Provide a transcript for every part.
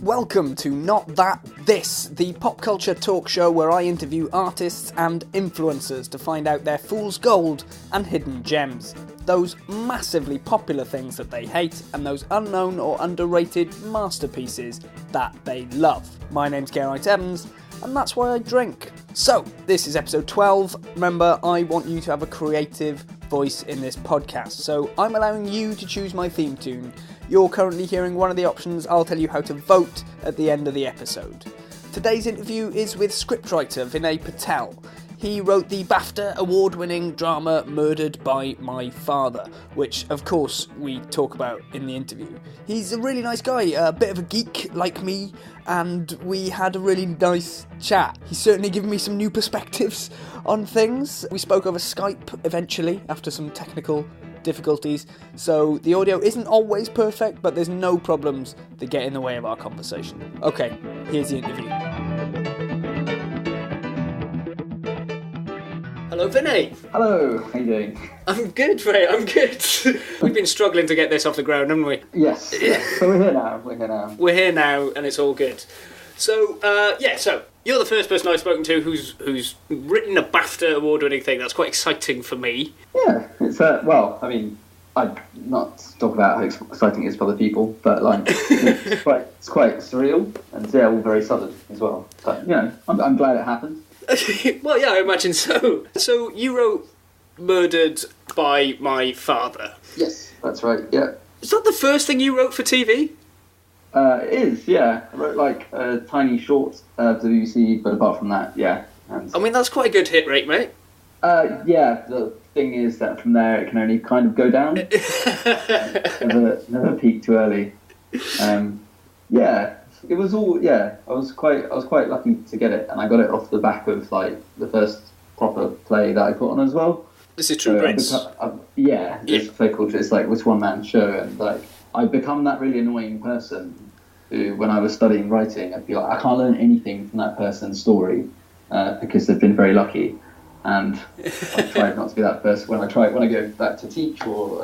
Welcome to Not That This, the pop culture talk show where I interview artists and influencers to find out their fool's gold and hidden gems. Those massively popular things that they hate and those unknown or underrated masterpieces that they love. My name's Geraint and that's why I drink. So, this is episode 12. Remember, I want you to have a creative voice in this podcast, so I'm allowing you to choose my theme tune. You're currently hearing one of the options. I'll tell you how to vote at the end of the episode. Today's interview is with scriptwriter Vinay Patel. He wrote the BAFTA award-winning drama Murdered by My Father, which, of course, we talk about in the interview. He's a really nice guy, a bit of a geek like me, and we had a really nice chat. He's certainly given me some new perspectives on things. We spoke over Skype eventually, after some technical difficulties, so the audio isn't always perfect, but there's no problems that get in the way of our conversation. Okay, here's the interview. Hello, Vinay. Hello, how you doing? I'm good, Ray, I'm good. We've been struggling to get this off the ground, haven't we? Yes, so we're here now, We're here now, and it's all good. So, so you're the first person I've spoken to who's written a BAFTA award-winning thing. That's quite exciting for me. Yeah, it's, I'd not talk about how exciting it is for other people, but, it's quite surreal, and, all very sudden as well. But, I'm glad it happened. Well, yeah, I imagine so. So, you wrote Murdered by My Father. Yes, that's right, yeah. Is that the first thing you wrote for TV? It is, yeah. I wrote, a tiny short for the BBC, but apart from that, yeah. I mean, that's quite a good hit rate, mate. Yeah, the thing is that from there it can only kind of go down. Never peak too early. It was all, I was quite lucky to get it, and I got it off the back of, the first proper play that I put on as well. This is True Prince. It's a play called, it's this one-man show, and, I've become that really annoying person who, when I was studying writing, I'd be like, I can't learn anything from that person's story, because they've been very lucky. And I tried not to be that person. When I go back to teach or,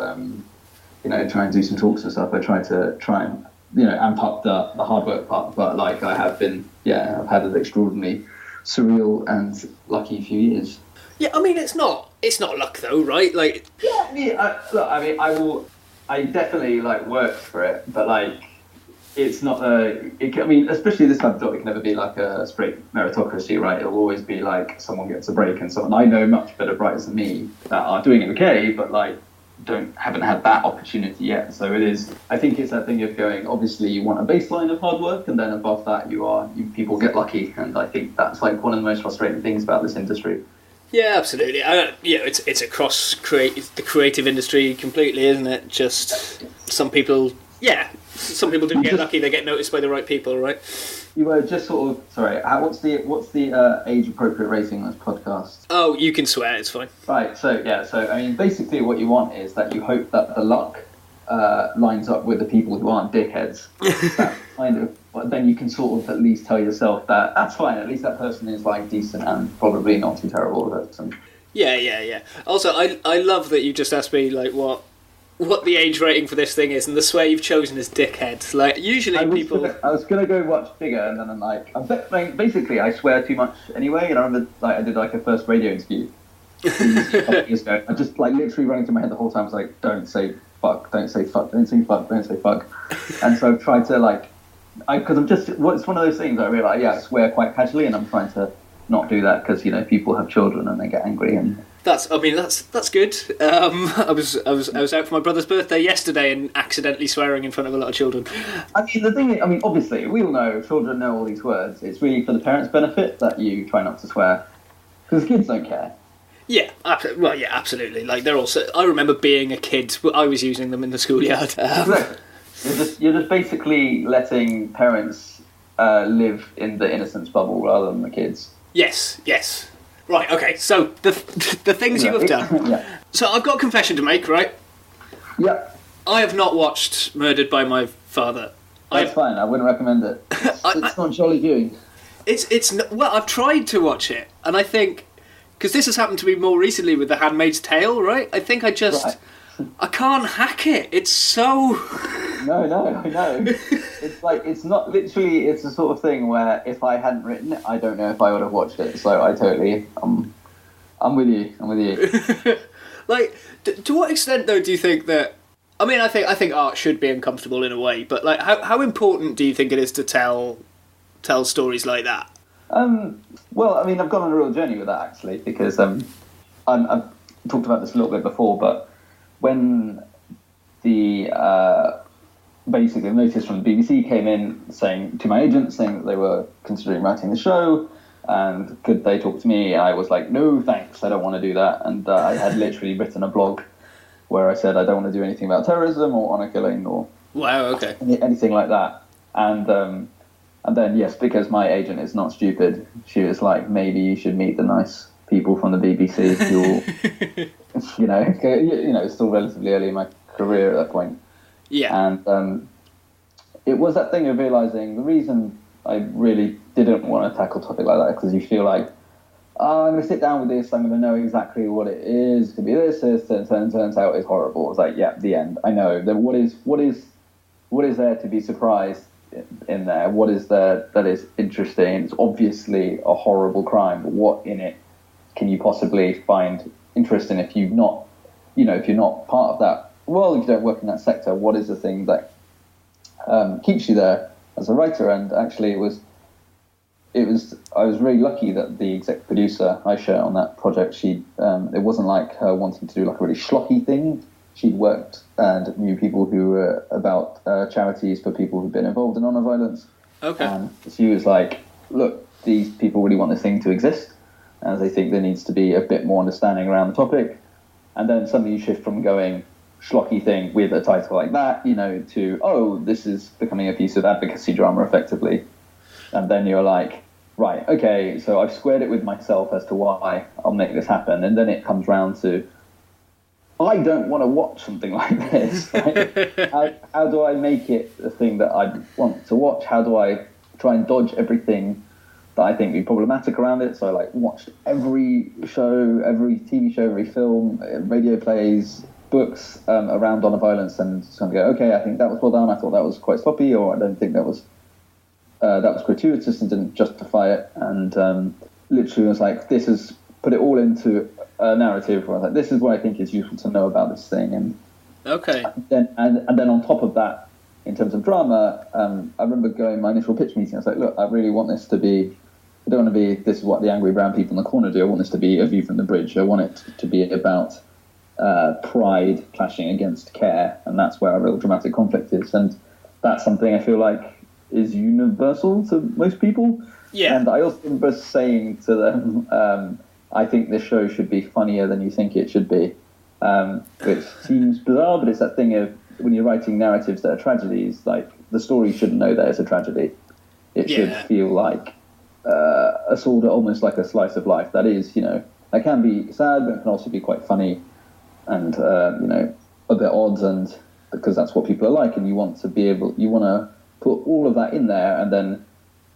try and do some talks and stuff, I try and, amp up the hard work part. But, I have been, I've had an extraordinarily surreal and lucky few years. Yeah, I mean, it's not luck, though, right? I definitely, worked for it, but, it's not especially this type of job, it can never be a straight meritocracy, right? It'll always be someone gets a break and someone I know much better writers than me that are doing it okay, but haven't had that opportunity yet. So it is, I think it's that thing of going, obviously you want a baseline of hard work, and then above that people get lucky, and I think that's one of the most frustrating things about this industry. Yeah, absolutely. It's across the creative industry completely, isn't it? Just some people do get lucky; they get noticed by the right people, right? You were just sort of sorry. What's the age-appropriate rating on this podcast? Oh, you can swear; it's fine. Right. So basically, what you want is that you hope that the luck lines up with the people who aren't dickheads. That kind of. But then you can sort of at least tell yourself that that's fine. At least that person is decent and probably not too terrible. Yeah. Also, I love that you just asked me what the age rating for this thing is, and the swear you've chosen is dickhead. Usually I was gonna go watch bigger, and then I'm basically I swear too much anyway. And I remember I did a first radio interview a couple of years ago. I just literally running through my head the whole time. I was don't say fuck, don't say fuck, don't say fuck, don't say fuck. And so I've tried to because it's one of those things I realise, I swear quite casually, and I'm trying to not do that because, people have children and they get angry. And that's good. I was out for my brother's birthday yesterday and accidentally swearing in front of a lot of children. Obviously, we all know children know all these words. It's really for the parents' benefit that you try not to swear, because kids don't care. Yeah, absolutely. They're also. I remember being a kid. I was using them in the schoolyard. You're just basically letting parents live in the innocence bubble rather than the kids. Yes. Right, okay, so the things you have done. Yeah. So I've got a confession to make, right? Yeah. I have not watched Murdered by My Father. That's fine, I wouldn't recommend it. It's not jolly viewing. It's well, I've tried to watch it, and I think, because this has happened to me more recently with The Handmaid's Tale, right? I think I just... Right. I can't hack it. It's so... No. It's like, it's not literally, it's the sort of thing where if I hadn't written it, I don't know if I would have watched it. So I totally, I'm with you. Like, to what extent, though, do you think that... I mean, I think art should be uncomfortable in a way, but, like, how important do you think it is to tell stories like that? Well, I mean, I've gone on a real journey with that, actually, because I've talked about this a little bit before, but when the basically notice from the BBC came in saying to my agent, saying that they were considering writing the show, and could they talk to me, I was like, no thanks, I don't want to do that. And I had literally written a blog where I said I don't want to do anything about terrorism or honour killing or anything like that. And then, yes, because my agent is not stupid, she was like, maybe you should meet the nice people from the BBC who, it's still relatively early in my career at that point. Yeah. And it was that thing of realising the reason I really didn't want to tackle a topic like that, because you feel like, I'm going to sit down with this, I'm going to know exactly what it is, it could be this, and turns out it's horrible. It's like, yeah, the end. I know. Then what is there to be surprised in there? What is there that is interesting? It's obviously a horrible crime, but what in it can you possibly find interesting if you're not part of that? Well, if you don't work in that sector, what is the thing that keeps you there as a writer? And actually, I was really lucky that the exec producer Aisha on that project, it wasn't like her wanting to do like a really schlocky thing. She'd worked and knew people who were about charities for people who've been involved in honour violence. Okay. And she was like, look, these people really want this thing to exist, and they think there needs to be a bit more understanding around the topic. And then suddenly you shift from going schlocky thing with a title like that, to, oh, this is becoming a piece of advocacy drama effectively. And then you're like, right, okay, so I've squared it with myself as to why I'll make this happen. And then it comes round to, I don't want to watch something like this. Right? How do I make it a thing that I want to watch? How do I try and dodge everything that I think would be problematic around it? So I watched every show, every TV show, every film, radio plays, books around honour violence, and kind of go, okay, I think that was well done. I thought that was quite sloppy, or I don't think that was gratuitous and didn't justify it. And literally was like, this is put it all into a narrative where I was like, this is what I think is useful to know about this thing. And okay. Then on top of that, in terms of drama, I remember going my initial pitch meeting. I was like, look, I really want this to be. I don't want to be. This is what the angry brown people in the corner do. I want this to be a view from the bridge. I want it to be about pride clashing against care, and that's where a real dramatic conflict is. And that's something I feel like is universal to most people. Yeah. And I also remember saying to them, I think this show should be funnier than you think it should be, which seems bizarre, but it's that thing of when you're writing narratives that are tragedies, like the story shouldn't know that it's a tragedy. It should feel like a sort of almost like a slice of life. That is, that can be sad, but it can also be quite funny and, a bit odd, and because that's what people are like, and you want to put all of that in there, and then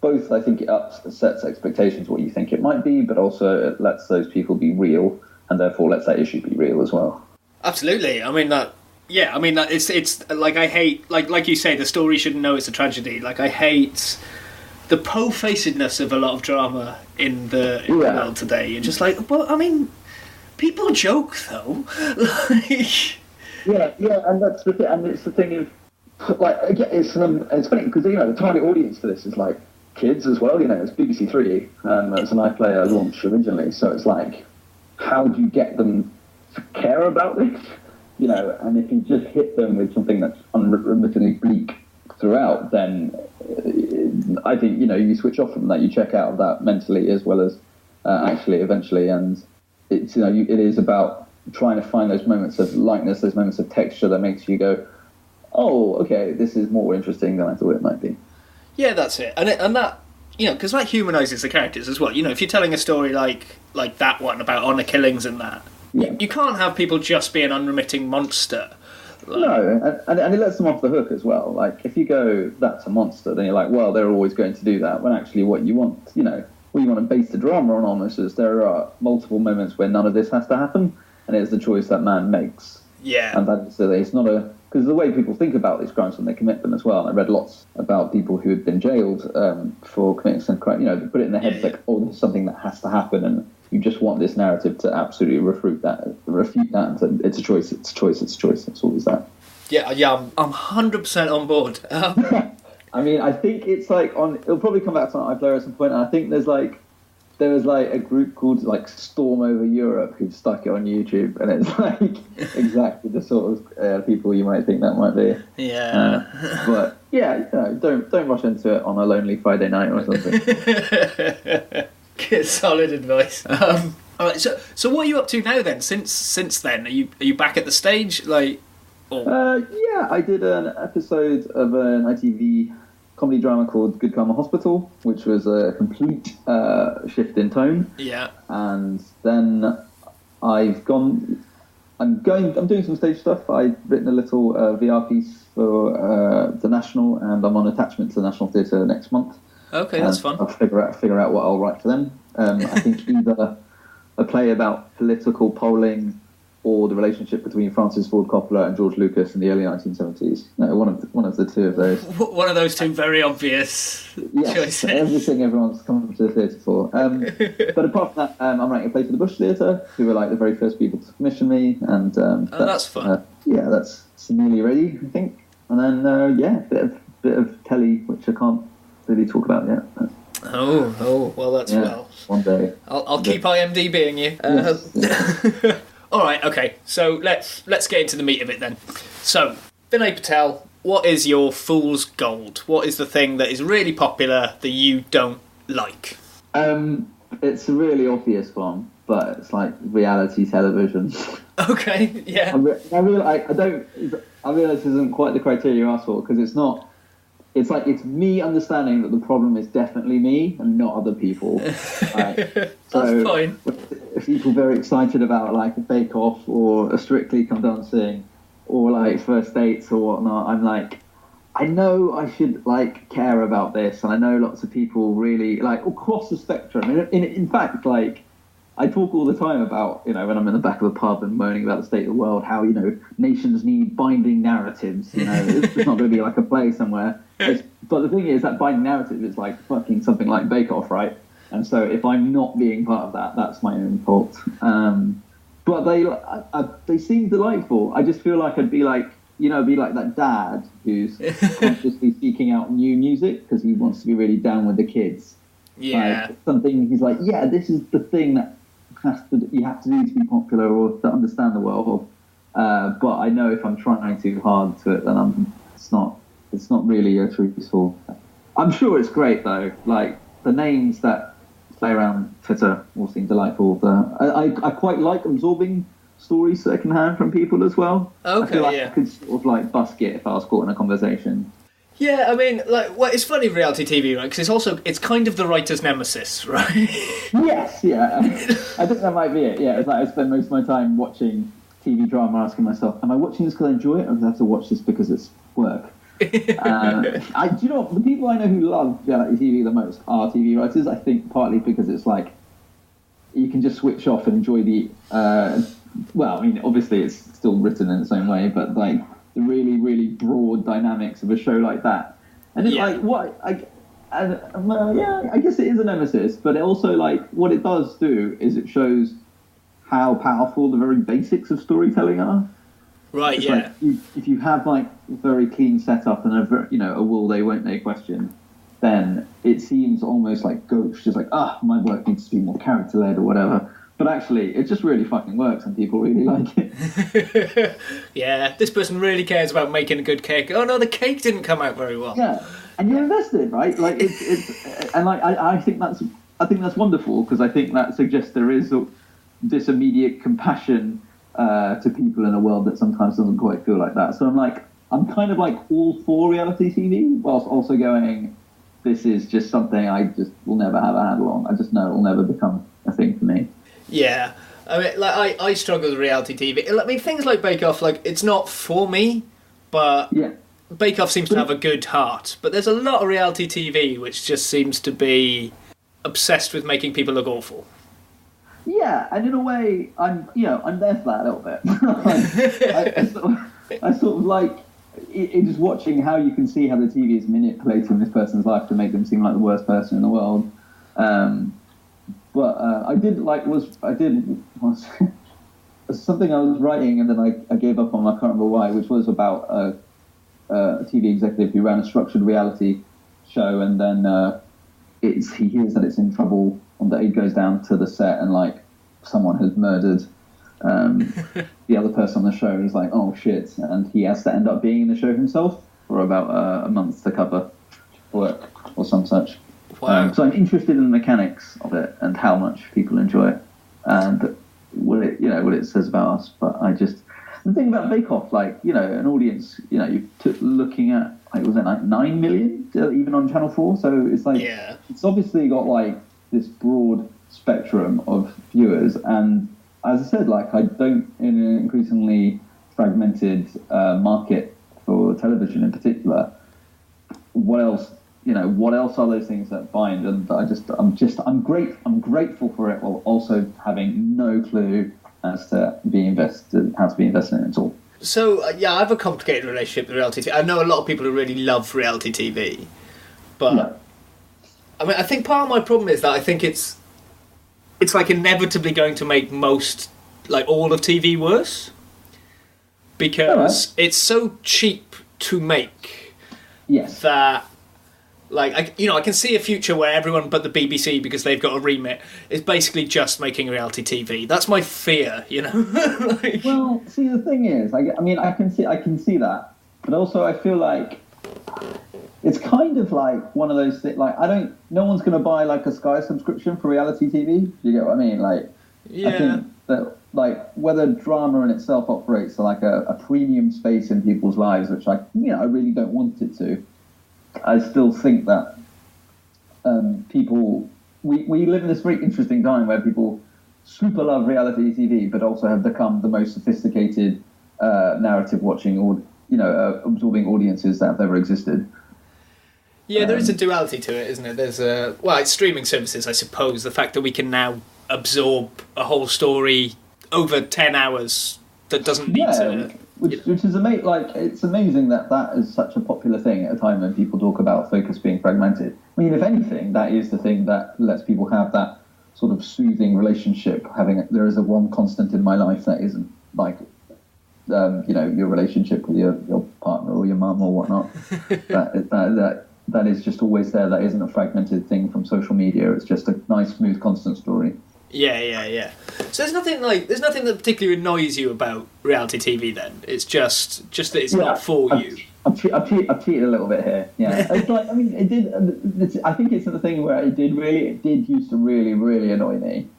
both, I think, it sets expectations what you think it might be, but also it lets those people be real, and therefore lets that issue be real as well. Absolutely. I mean that. Yeah. I mean that. It's like I hate like you say, the story shouldn't know it's a tragedy. Like I hate the po-facedness of a lot of drama in the world today. You're just like, well, I mean, people joke though. Yeah, and that's the thing, and it's the thing of like, again, it's funny because the target audience for this is like kids as well. It's BBC Three, it's an iPlayer launch originally, so it's like, how do you get them to care about this? And if you just hit them with something that's unremittingly bleak throughout, then I think you switch off from that, you check out of that mentally as well as actually eventually, and it's it is about trying to find those moments of lightness, those moments of texture that makes you go, oh, okay, this is more interesting than I thought it might be. Yeah, that's it, and that because that humanises the characters as well. If you're telling a story like that one about honour killings and that, you can't have people just be an unremitting monster. No, and it lets them off the hook as well. Like, if you go, that's a monster, then you're like, well, they're always going to do that. When actually what you want, what you want to base the drama on almost is there are multiple moments where none of this has to happen, and it's the choice that man makes. Yeah. And that, so it's not because the way people think about these crimes when they commit them as well, and I read lots about people who had been jailed for committing some crime, they put it in their heads like, oh, there's something that has to happen, and you just want this narrative to absolutely refute that, and it's a choice, it's always that. Yeah, I'm 100% on board. I mean, I think it's like it'll probably come back to iPlayer at some point, and I think there was a group called like Storm Over Europe who stuck it on YouTube, and it's like exactly the sort of people you might think that might be. Yeah. But yeah, don't rush into it on a lonely Friday night or something. Good, solid advice. All right, so what are you up to now then? Since then, are you back at the stage like? Or... yeah, I did an episode of an ITV comedy drama called Good Karma Hospital, which was a complete shift in tone. Yeah. And then I'm doing some stage stuff. I've written a little VR piece for the National, and I'm on attachment to the National Theatre next month. Okay, that's fun. I'll figure out what I'll write for them. I think either a play about political polling or the relationship between Francis Ford Coppola and George Lucas in the early 1970s. No, one of the two of those. One of those two very obvious choices. Everything everyone's come to the theatre for. But apart from that, I'm writing a play for the Bush Theatre, who were like the very first people to commission me, and that's fun. That's nearly ready, I think. And then bit of telly, which I can't really talk about yet. Oh, well, that's well. One day. I'll keep IMDbing you. Yes. All right, okay. So let's get into the meat of it then. So, Vinay Patel, what is your fool's gold? What is the thing that is really popular that you don't like? It's a really obvious one, but it's like reality television. Okay, yeah. I realise this isn't quite the criteria you asked for, because it's not. It's like, it's me understanding that the problem is definitely me and not other people. That's so fine. If people very excited about like a Bake Off or a Strictly Come Dancing or like first dates or whatnot, I'm like, I know I should like care about this, and I know lots of people really like across the spectrum. In fact, like, I talk all the time about, when I'm in the back of a pub and moaning about the state of the world, how, nations need binding narratives, it's not going to be like a play somewhere. But the thing is, that binding narrative is like fucking something like Bake Off, right? And so if I'm not being part of that, that's my own fault. But they seem delightful. I just feel like I'd be like, be like that dad who's consciously seeking out new music because he wants to be really down with the kids. Yeah. Like, something he's like, yeah, this is the thing that you have to do to be popular or to understand the world. But I know if I'm trying too hard to it, then it's not really a truthful. I'm sure it's great though. Like, the names that play around Twitter all seem delightful. I quite like absorbing stories secondhand from people as well. Okay, I feel like yeah. I could sort of like busk it if I was caught in a conversation. Yeah, I mean, like, well, it's funny, reality TV, right? Because it's kind of the writer's nemesis, right? Yes, yeah. I think that might be it. Yeah, it's like I spend most of my time watching TV drama, asking myself, am I watching this because I enjoy it, or do I have to watch this because it's work? Do you know, the people I know who love reality TV the most are TV writers. I think partly because it's like you can just switch off and enjoy the. Well, I mean, obviously it's still written in its own way, but like the really, really broad dynamics of a show like that, and it's like what I guess it is a nemesis, but it also, like, what it does do is it shows how powerful the very basics of storytelling are. Right, it's yeah. Like, if you have like a very clean setup and a will they won't they question, then it seems almost like gauche, just like, my work needs to be more character led or whatever. But actually, it just really fucking works and people really like it. Yeah, this person really cares about making a good cake. Oh no, the cake didn't come out very well. Yeah, and you're invested, right? Like it's and like I think that's wonderful, because I think that suggests there is this immediate compassion to people in a world that sometimes doesn't quite feel like that. So I'm kind of like all for reality TV, whilst also going, this is just something I just will never have a handle on. I just know it will never become a thing for me. Yeah, I mean, like I struggle with reality TV. I mean, things like Bake Off, like, it's not for me, but yeah. Bake Off seems to have a good heart. But there's a lot of reality TV which just seems to be obsessed with making people look awful. Yeah, and in a way, I'm there for that a little bit. I sort of like it just watching how you can see how the TV is manipulating this person's life to make them seem like the worst person in the world. But I did something I was writing and then I gave up on. I can't remember why, which was about a TV executive who ran a structured reality show, and then he hears that it's in trouble, and that he goes down to the set and like someone has murdered the other person on the show. He's like, oh shit, and he has to end up being in the show himself for about a month to cover work or some such. Wow. So I'm interested in the mechanics of it and how much people enjoy it and what it says about us. But the thing about Bake Off, like, an audience, you looking at, like, was it like 9 million even on Channel 4? So it's like, It's obviously got like this broad spectrum of viewers. And as I said, like, I don't, in an increasingly fragmented market for television in particular, what else are those things that bind? And I'm grateful for it, while also having no clue as to how to be invested in it at all. So, I have a complicated relationship with reality TV. I know a lot of people who really love reality TV, but I mean, I think part of my problem is that I think it's like inevitably going to make all of TV worse, because it's so cheap to make. Yes. That, like, I can see a future where everyone but the BBC, because they've got a remit, is basically just making reality TV. That's my fear, Like... Well, see, the thing is, I can see that, but also I feel like it's kind of like one of those things. Like, no one's going to buy like a Sky subscription for reality TV. You get what I mean? Like, I think that, like, whether drama in itself operates like a premium space in people's lives, which I really don't want it to. I still think that people... We live in this very interesting time where people super love reality TV, but also have become the most sophisticated narrative-watching or, absorbing audiences that have ever existed. Yeah, there is a duality to it, isn't it? There's it's streaming services, I suppose. The fact that we can now absorb a whole story over 10 hours that doesn't need to... Which is amazing. Like, it's amazing that is such a popular thing at a time when people talk about focus being fragmented. I mean, if anything, that is the thing that lets people have that sort of soothing relationship. There is a one constant in my life that isn't like, your relationship with your partner or your mum or whatnot. that is just always there. That isn't a fragmented thing from social media. It's just a nice, smooth, constant story. Yeah. So there's nothing that particularly annoys you about reality TV then? It's just that it's not for you. I've cheated a little bit here. Yeah, it's like, I mean, it did. I think it's the thing where it did used to really, really annoy me.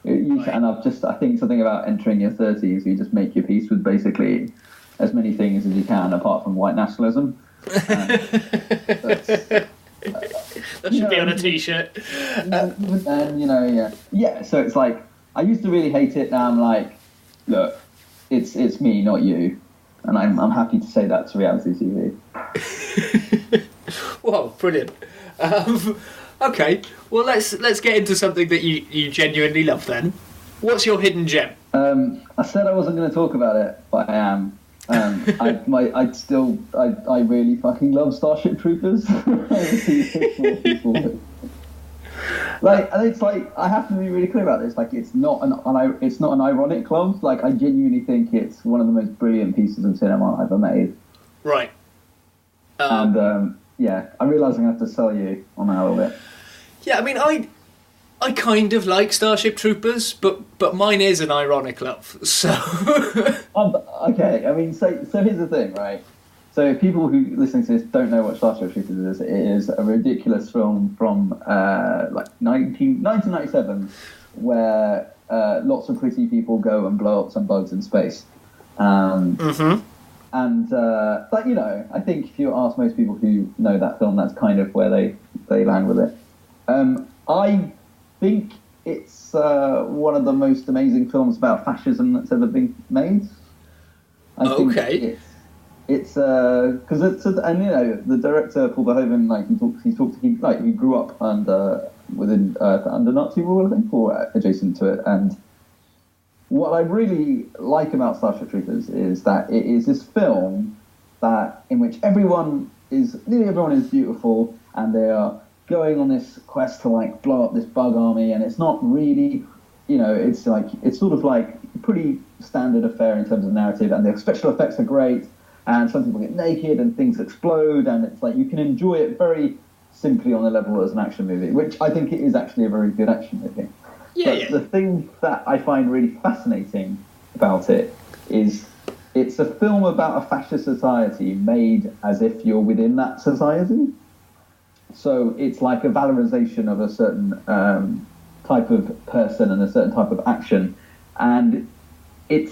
And I think something about entering your 30s, you just make your peace with basically as many things as you can, apart from white nationalism. That should be on a t-shirt. So it's like, I used to really hate it. Now I'm like, look, it's me, not you, and I'm happy to say that to reality TV. Whoa, brilliant. Okay, well let's get into something that you genuinely love then. What's your hidden gem? I said I wasn't going to talk about it, but I am. I really fucking love Starship Troopers. Like, and it's like, I have to be really clear about this. Like, it's not an ironic love. Like, I genuinely think it's one of the most brilliant pieces of cinema I've ever made. Right. And I realise I'm going to have to sell you on that a little bit. Yeah, I mean, I kind of like Starship Troopers, but mine is an ironic love, so... Okay, I mean, so here's the thing, right? So people who listen to this don't know what Starship Troopers is. It is a ridiculous film from 1997 where lots of pretty people go and blow up some bugs in space. And, I think if you ask most people who know that film, that's kind of where they land with it. I think it's one of the most amazing films about fascism that's ever been made. I think it's because and the director Paul Verhoeven, like he grew up under Nazi rule, I think, or adjacent to it. And what I really like about Starship Troopers is that it is this film in which nearly everyone is beautiful, and they are going on this quest to like blow up this bug army, and it's not really, it's sort of like pretty standard affair in terms of narrative, and the special effects are great, and some people get naked and things explode, and it's like you can enjoy it very simply on a level as an action movie, which I think it is actually a very good action movie. The thing that I find really fascinating about it is it's a film about a fascist society made as if you're within that society. So it's like a valorization of a certain type of person and a certain type of action, and it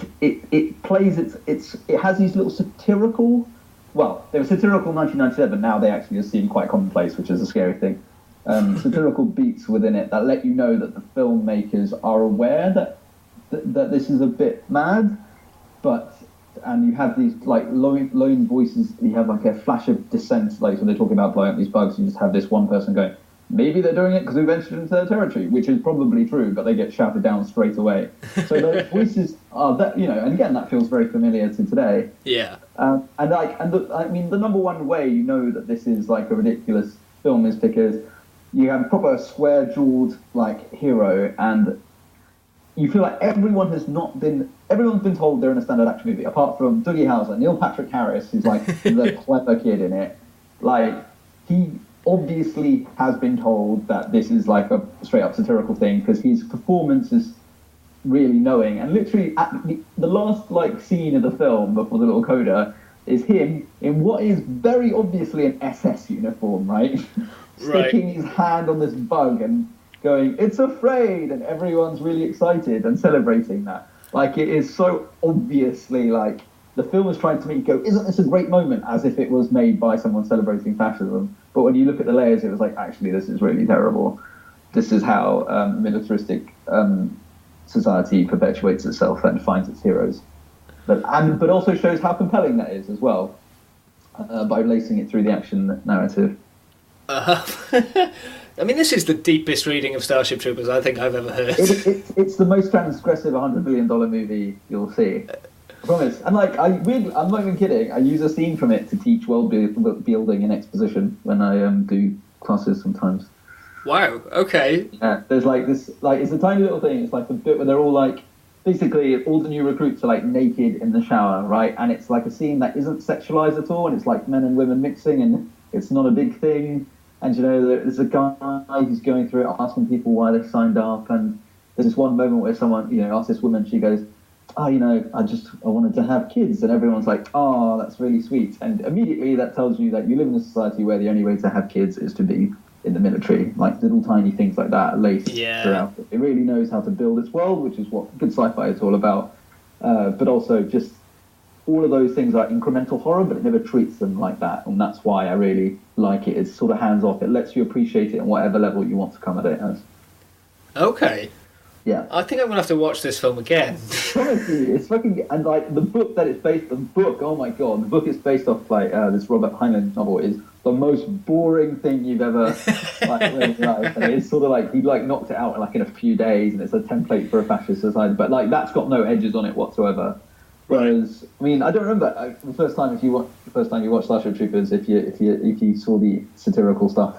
has these little satirical. Well, they were satirical in 1997. Now they actually just seem quite commonplace, which is a scary thing. Satirical beats within it that let you know that the filmmakers are aware that this is a bit mad, and you have these like lone voices. You have like a flash of dissent, like when they're talking about blowing up these bugs. You just have this one person going, maybe they're doing it because we've entered into their territory, which is probably true, but they get shouted down straight away. So those voices are that, and again, that feels very familiar to today. Yeah. The number one way you know that this is like a ridiculous film is because you have a proper square-jawed like hero, and you feel like everyone's been told they're in a standard action movie, apart from Dougie Hauser. Neil Patrick Harris is like the clever kid in it. Like, he obviously has been told that this is like a straight-up satirical thing, because his performance is really knowing. And literally, at the last like scene of the film before the little coda is him in what is very obviously an SS uniform, right? Sticking his hand on this bug and going, "It's afraid," and everyone's really excited and celebrating that. Like, it is so obviously like the film is trying to make you go, "Isn't this a great moment?" As if it was made by someone celebrating fascism. But when you look at the layers, it was like, actually, this is really terrible. This is how militaristic society perpetuates itself and finds its heroes. But also shows how compelling that is as well, by lacing it through the action narrative. I mean, this is the deepest reading of Starship Troopers I think I've ever heard. It's the most transgressive $100 billion movie you'll see. I promise. And like, I'm not even kidding. I use a scene from it to teach world building and exposition when I do classes sometimes. Wow. Okay. Yeah. There's like this, like, it's a tiny little thing. It's like the bit where they're all like, basically all the new recruits are like naked in the shower, right? And it's like a scene that isn't sexualized at all, and it's like men and women mixing, and it's not a big thing. And there's a guy who's going through it, asking people why they signed up, and there's this one moment where someone, asks this woman, she goes, "Oh, I wanted to have kids," and everyone's like, "Oh, that's really sweet." And immediately that tells you that you live in a society where the only way to have kids is to be in the military. Like, little tiny things like that laced throughout. It really knows how to build its world, which is what good sci-fi is all about. But also just all of those things are incremental horror, but it never treats them like that, and that's why I really like it. It's sort of hands-off. It lets you appreciate it on whatever level you want to come at it as. Okay. Yeah. I think I'm going to have to watch this film again. Honestly, it's fucking... And, like, the book that it's based... The book, oh my god, the book is based off, like, this Robert Heinlein novel is the most boring thing you've ever, like, read in your life. And it's sort of like, he, like, knocked it out, like, in a few days, and it's a template for a fascist society. But, like, that's got no edges on it whatsoever. Whereas, I mean, I don't remember the first time you watched Starship Troopers, if you saw the satirical stuff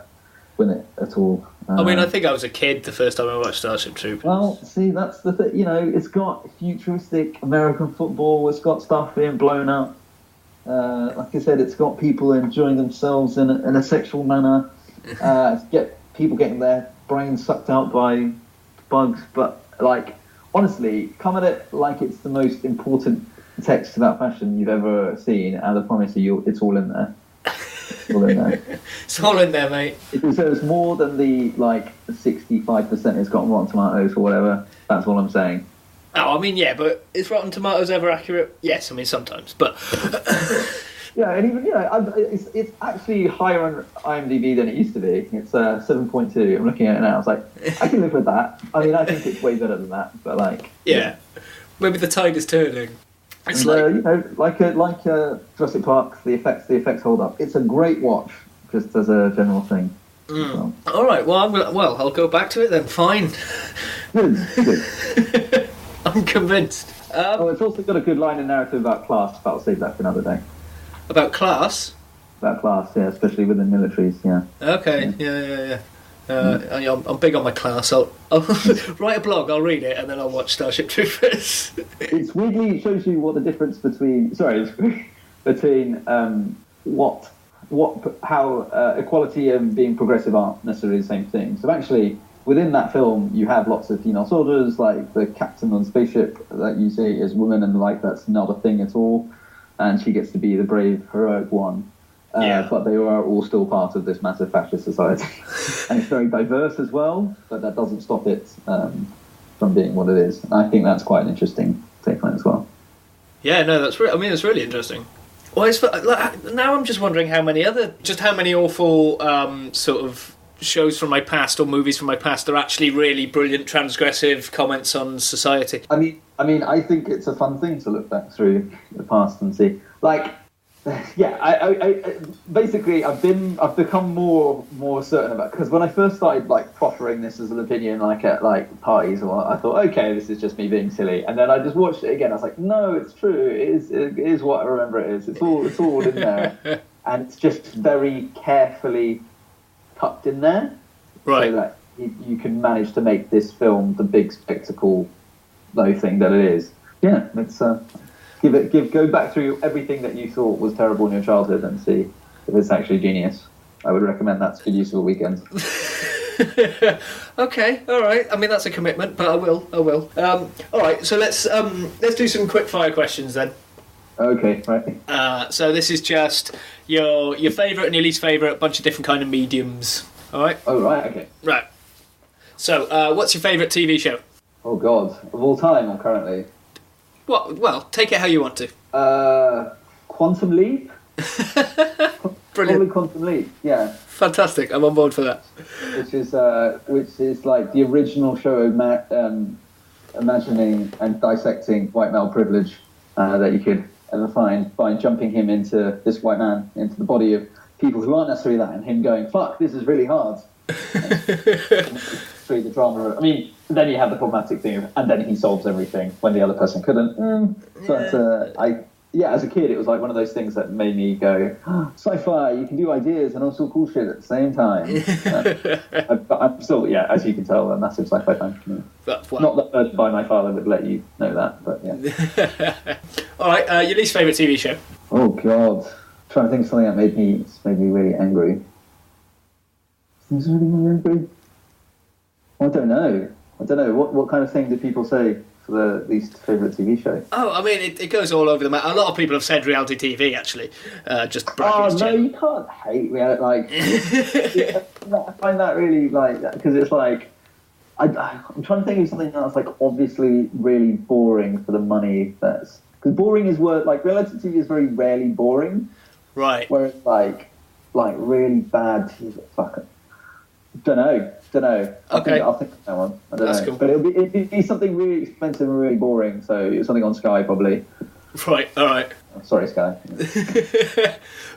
with it at all. I mean, I think I was a kid the first time I watched Starship Troopers. Well, see, that's the thing. It's got futuristic American football. It's got stuff being blown up. Like I said, it's got people enjoying themselves in a sexual manner. People getting their brains sucked out by bugs. But, like, honestly, come at it like it's the most important text about fashion you've ever seen, and I promise you, it's all in there. It's all in there. It's all in there, mate. It deserves more than the 65% it's got on Rotten Tomatoes or whatever. That's all I'm saying. Oh, I mean, yeah, but is Rotten Tomatoes ever accurate? Yes, I mean, sometimes, but... Yeah, and even, it's actually higher on IMDb than it used to be. It's 7.2. I'm looking at it now. I was like, I can live with that. I mean, I think it's way better than that, but, like... Yeah. Maybe the tide is turning. It's like Jurassic Park, the effects hold up. It's a great watch, just as a general thing. Well. All right. Well, I'll go back to it then. Fine. Good. I'm convinced. It's also got a good line in narrative about class, but I'll save that for another day. About class? About class, yeah, especially within militaries, yeah. Okay, yeah. I'm big on my class. I'll write a blog, I'll read it, and then I'll watch Starship Troopers. It shows you what the difference between how equality and being progressive aren't necessarily the same thing. So actually, within that film, you have lots of female soldiers, like the captain on the spaceship that you see is woman, and that's not a thing at all. And she gets to be the brave, heroic one. But they are all still part of this massive fascist society. And it's very diverse as well, but that doesn't stop it from being what it is. And I think that's quite an interesting take on it as well. Yeah, no, it's really interesting. Well, now I'm just wondering how many awful sort of shows from my past or movies from my past are actually really brilliant transgressive comments on society. I mean, I think it's a fun thing to look back through the past and see. I've become more certain about, because when I first started proffering this as an opinion, at parties, I thought, okay, this is just me being silly, and then I just watched it again. I was like, no, it's true. It is what I remember it is. It's all in there, and it's just very carefully tucked in there, right? So that you can manage to make this film the big spectacle, thing that it is. Yeah, it's. Go back through everything that you thought was terrible in your childhood and see if it's actually genius. I would recommend that's good use of a weekend. Okay, all right. I mean, that's a commitment, but I will. All right, so let's do some quick fire questions then. Okay, right. So this is just your favourite and your least favourite, bunch of different kind of mediums. All right. Oh right, okay. Right. So, what's your favourite TV show? Oh God, of all time or currently? Well, take it how you want to. Quantum Leap? Brilliant. Probably Quantum Leap, yeah. Fantastic, I'm on board for that. Which is like the original show imagining and dissecting white male privilege that you could ever find by jumping him into this white man, into the body of people who aren't necessarily that, and him going, fuck, this is really hard. The drama. I mean, then you have the problematic thing, and then he solves everything when the other person couldn't. But as a kid, it was like one of those things that made me go, sci-fi, you can do ideas and also cool shit at the same time. I'm still, as you can tell, a massive sci-fi fan. Not that urged by my father would let you know that, but yeah. All right, your least favourite TV show? Oh God, I'm trying to think of something that made me really angry. Things really made me angry. I don't know. What kind of thing do people say for the least favourite TV show? Oh, I mean, it goes all over the map. A lot of people have said reality TV, actually. Just you can't hate reality. I find that really because it's I'm trying to think of something that's obviously really boring for the money. Because boring is reality TV is very rarely boring, right? Whereas really bad TV, Don't know. Okay. I'll think of that one. I don't know. Cool. But it'd be something really expensive and really boring. So something on Sky probably. Right. All right. Oh, sorry, Sky.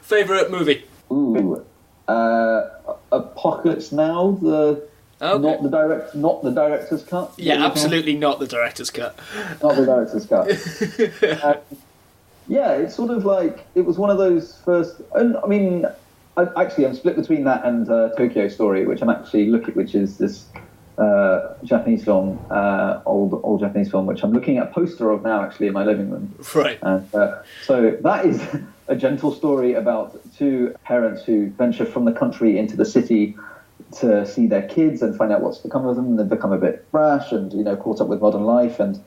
Favorite movie? Ooh, Apocalypse Now. Not the director's cut. Yeah, absolutely not the director's cut. Not the director's cut. It's sort of it was one of those first. I mean. I'm split between that and Tokyo Story, which I'm actually which is this Japanese film, old Japanese film, which I'm looking at a poster of now, actually, in my living room. Right. And so that is a gentle story about two parents who venture from the country into the city to see their kids and find out what's become of them. And they've become a bit brash and caught up with modern life, and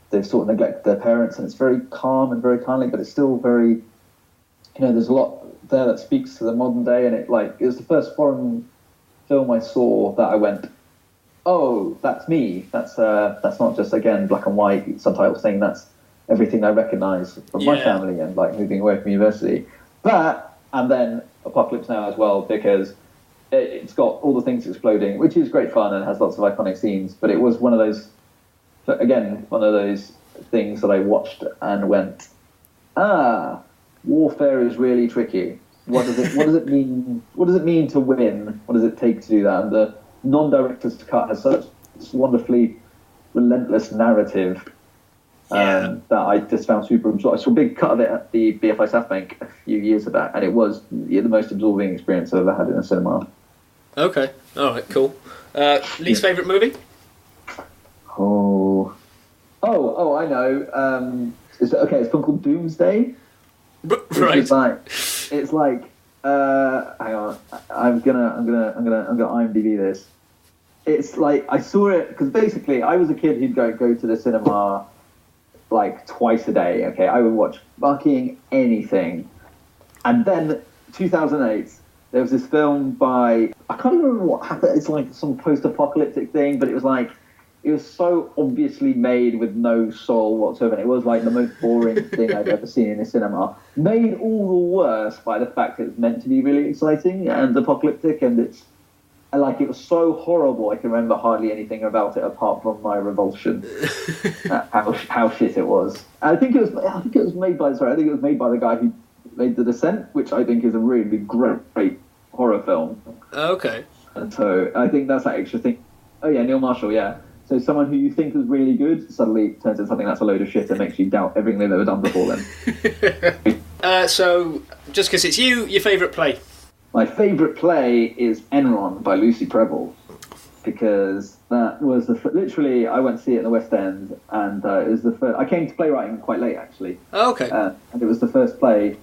they've sort of neglected their parents. And it's very calm and very kindly, but it's still very, there's a lot there that speaks to the modern day, and it was the first foreign film I saw that I went, oh, that's me. That's not just, again, black and white subtitles thing. That's everything I recognise from my family and moving away from university. That, and then Apocalypse Now as well, because it's got all the things exploding, which is great fun and has lots of iconic scenes. But it was one of those things that I watched and went, warfare is really tricky. What does it mean? What does it mean to win? What does it take to do that? And the non-director's cut has such wonderfully relentless narrative that I just found super absorbing. I saw a big cut of it at the BFI South Bank a few years back, and it was the most absorbing experience I've ever had in a cinema. Okay, all right, cool. Least favourite movie? Oh, I know. It's a film called Doomsday. Right. It's like. Hang on. I'm gonna IMDb this. It's like I saw it because basically I was a kid who'd go to the cinema like twice a day. Okay, I would watch fucking anything, and then 2008 there was this film by I can't even remember what happened. It's like some post-apocalyptic thing, but it was so obviously made with no soul whatsoever. And it was like the most boring thing I've ever seen in a cinema. Made all the worse by the fact that it's meant to be really exciting and apocalyptic, and it was so horrible. I can remember hardly anything about it apart from my revulsion at how shit it was. And I think it was made by the guy who made The Descent, which I think is a really great horror film. Okay. And so I think that's that extra thing. Oh yeah, Neil Marshall, yeah. So someone who you think was really good suddenly turns into something that's a load of shit and makes you doubt everything they've ever done before then. So, just because it's you, your favourite play? My favourite play is Enron by Lucy Prebble, because that was literally, I went to see it in the West End, and it was the first, I came to playwriting quite late actually. Oh, okay. And it was the first play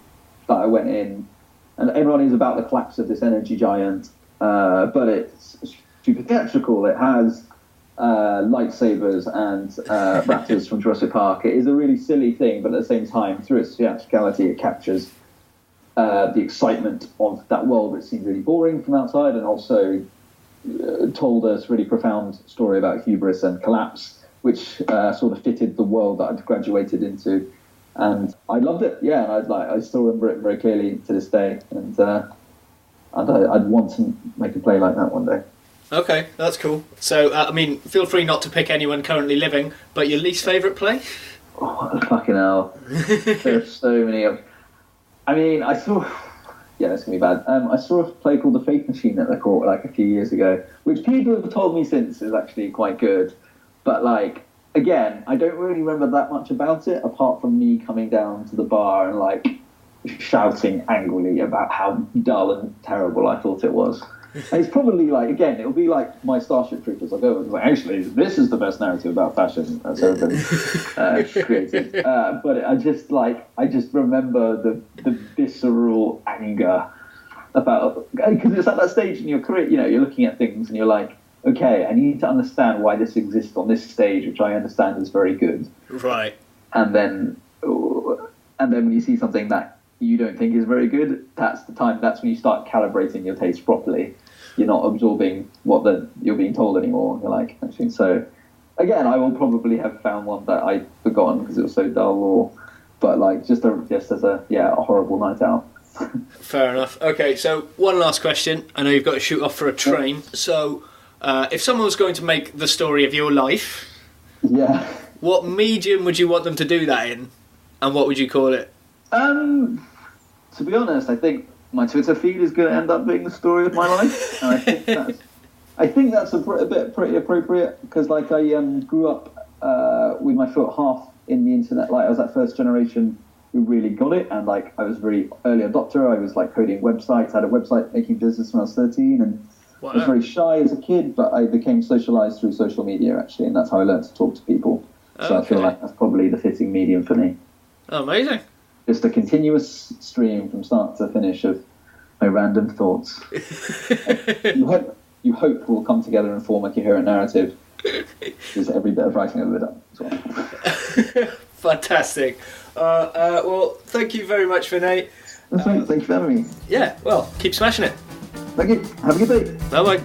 that I went in, and Enron is about the collapse of this energy giant, but it's super theatrical. It has lightsabers and raptors from Jurassic Park. It is a really silly thing, but at the same time, through its theatricality, it captures the excitement of that world, which seemed really boring from outside, and also told us a really profound story about hubris and collapse, which sort of fitted the world that I'd graduated into. And I loved it, and I still remember it very clearly to this day, and I'd want to make a play like that one day. Okay, that's cool. So, feel free not to pick anyone currently living, but your least favourite play? Oh, fucking hell. There's so many of... I saw... Yeah, it's going to be bad. I saw a play called The Faith Machine at the Court like a few years ago, which people have told me since is actually quite good. But, again, I don't really remember that much about it, apart from me coming down to the bar and, shouting angrily about how dull and terrible I thought it was. And it's probably again, it'll be like my Starship Troopers. I'll go and actually, this is the best narrative about fashion that's ever been created. But I just remember the visceral anger about, because it's at that stage in your career, you're looking at things and you're like, okay, I need to understand why this exists on this stage, which I understand is very good. Right. And then when you see something that you don't think is very good, that's when you start calibrating your taste properly. You're not absorbing what you're being told anymore. You're like, actually, so again, I will probably have found one that I'd forgotten because it was so dull, but just as a horrible night out. Fair enough. Okay, so one last question. I know you've got to shoot off for a train. So, if someone was going to make the story of your life, what medium would you want them to do that in, and what would you call it? To be honest, I think my Twitter feed is going to end up being the story of my life, and I think that's pretty appropriate, because I grew up with my foot half in the internet. I was that first generation who really got it, and I was a very early adopter. I was coding websites. I had a website making business when I was 13, and wow. I was very shy as a kid, but I became socialized through social media actually, and that's how I learned to talk to people. So I feel like that's probably the fitting medium for me. Amazing. Just a continuous stream from start to finish of my random thoughts. you hope will come together and form a coherent narrative. Because every bit of writing I've ever done as well. Fantastic. Well, thank you very much, Vinay. That's right. Thank you for having me. Yeah, well, keep smashing it. Thank you. Have a good day. Bye-bye.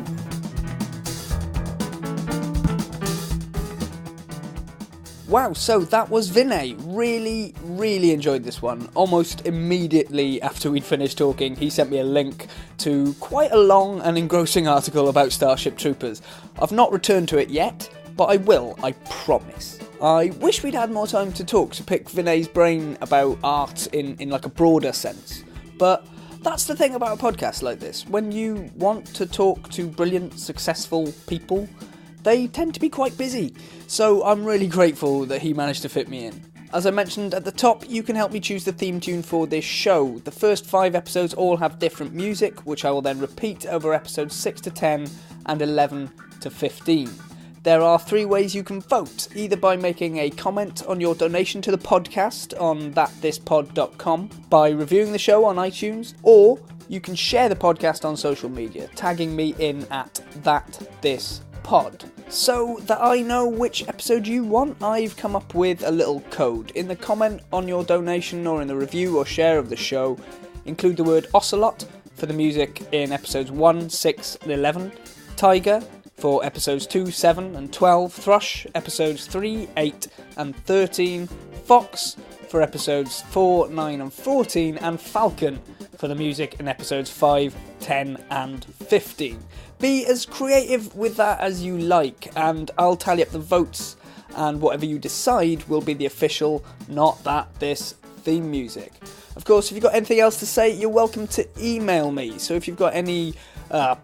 Wow, so that was Vinay. Really, really enjoyed this one. Almost immediately after we'd finished talking, he sent me a link to quite a long and engrossing article about Starship Troopers. I've not returned to it yet, but I will, I promise. I wish we'd had more time to talk, to pick Vinay's brain about art in like a broader sense. But that's the thing about a podcast like this. When you want to talk to brilliant, successful people, they tend to be quite busy. So I'm really grateful that he managed to fit me in. As I mentioned at the top, you can help me choose the theme tune for this show. The first 5 episodes all have different music, which I will then repeat over episodes 6 to 10 and 11 to 15. There are 3 ways you can vote, either by making a comment on your donation to the podcast on thatthispod.com, by reviewing the show on iTunes, or you can share the podcast on social media, tagging me in at thatthispod. So that I know which episode you want, I've come up with a little code. In the comment on your donation or in the review or share of the show, include the word Ocelot for the music in episodes 1, 6 and 11, Tiger for episodes 2, 7 and 12, Thrush episodes 3, 8 and 13, Fox for episodes 4, 9 and 14, and Falcon for the music in episodes 5, 10 and 15. Be as creative with that as you like, and I'll tally up the votes, and whatever you decide will be the official Not That This theme music. Of course, if you've got anything else to say, you're welcome to email me. So if you've got any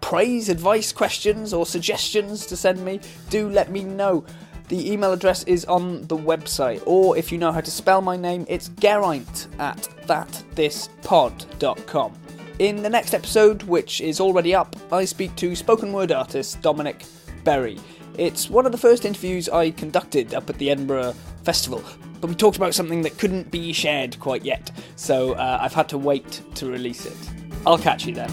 praise, advice, questions or suggestions to send me, do let me know. The email address is on the website, or if you know how to spell my name, it's Geraint at thatthispod.com. In the next episode, which is already up, I speak to spoken word artist Dominic Berry. It's one of the first interviews I conducted up at the Edinburgh Festival, but we talked about something that couldn't be shared quite yet, so I've had to wait to release it. I'll catch you then.